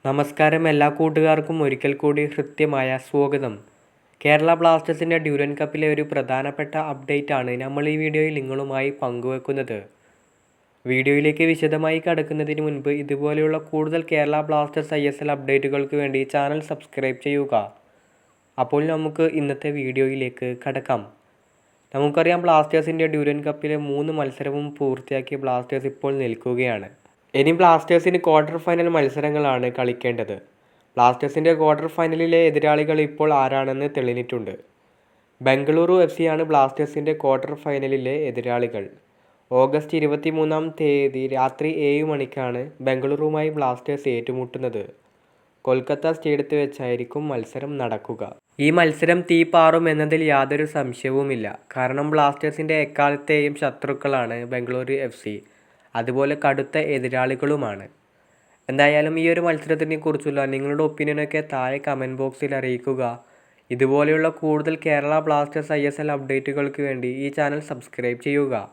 നമസ്കാരം എല്ലാ കൂട്ടുകാർക്കും ഒരിക്കൽ കൂടി ഹൃദ്യമായ സ്വാഗതം. കേരള ബ്ലാസ്റ്റേഴ്സിൻ്റെ ഡ്യൂറൻ കപ്പിലെ ഒരു പ്രധാനപ്പെട്ട അപ്ഡേറ്റ് ആണ് നമ്മൾ ഈ വീഡിയോയിൽ നിങ്ങളുമായി പങ്കുവെക്കുന്നത്. വീഡിയോയിലേക്ക് വിശദമായി കടക്കുന്നതിന് മുൻപ് ഇതുപോലെയുള്ള കൂടുതൽ കേരള ബ്ലാസ്റ്റേഴ്സ് ISL അപ്ഡേറ്റുകൾക്ക് വേണ്ടി ചാനൽ സബ്സ്ക്രൈബ് ചെയ്യുക. അപ്പോൾ നമുക്ക് ഇന്നത്തെ വീഡിയോയിലേക്ക് കടക്കാം. നമുക്കറിയാം, ബ്ലാസ്റ്റേഴ്സിൻ്റെ ഡ്യൂറൻ കപ്പിലെ 3 മത്സരവും പൂർത്തിയാക്കി ബ്ലാസ്റ്റേഴ്സ് ഇപ്പോൾ നിൽക്കുകയാണ്. ഇനി ബ്ലാസ്റ്റേഴ്സിന് ക്വാർട്ടർ ഫൈനൽ മത്സരങ്ങളാണ് കളിക്കേണ്ടത്. ബ്ലാസ്റ്റേഴ്സിൻ്റെ ക്വാർട്ടർ ഫൈനലിലെ എതിരാളികൾ ഇപ്പോൾ ആരാണെന്ന് തെളിഞ്ഞിട്ടുണ്ട്. ബംഗളൂരു FC ആണ് ബ്ലാസ്റ്റേഴ്സിൻ്റെ ക്വാർട്ടർ ഫൈനലിലെ എതിരാളികൾ. ഓഗസ്റ്റ് 23 രാത്രി 7 മണിക്കാണ് ബംഗളൂരുവുമായി ബ്ലാസ്റ്റേഴ്സ് ഏറ്റുമുട്ടുന്നത്. കൊൽക്കത്ത സ്റ്റേഡിയത്തിൽ വെച്ചായിരിക്കും മത്സരം നടക്കുക. ഈ മത്സരം തീപാറും എന്നതിൽ യാതൊരു സംശയവുമില്ല. കാരണം ബ്ലാസ്റ്റേഴ്സിൻ്റെ എക്കാലത്തെയും ശത്രുക്കളാണ് ബംഗളൂരു FC. അതുപോലെ കടുത്ത എതിരാളികളുമാണ്. എന്തായാലും ഈ ഒരു മത്സരത്തിനെ കുറിച്ചുള്ള നിങ്ങളുടെ ഒപ്പീനിയനൊക്കെ താഴെ കമൻറ്റ് ബോക്സിൽ അറിയിക്കുക. ഇതുപോലെയുള്ള കൂടുതൽ കേരള ബ്ലാസ്റ്റേഴ്സ് ISL അപ്ഡേറ്റുകൾക്ക് വേണ്ടി ഈ ചാനൽ സബ്സ്ക്രൈബ് ചെയ്യുക.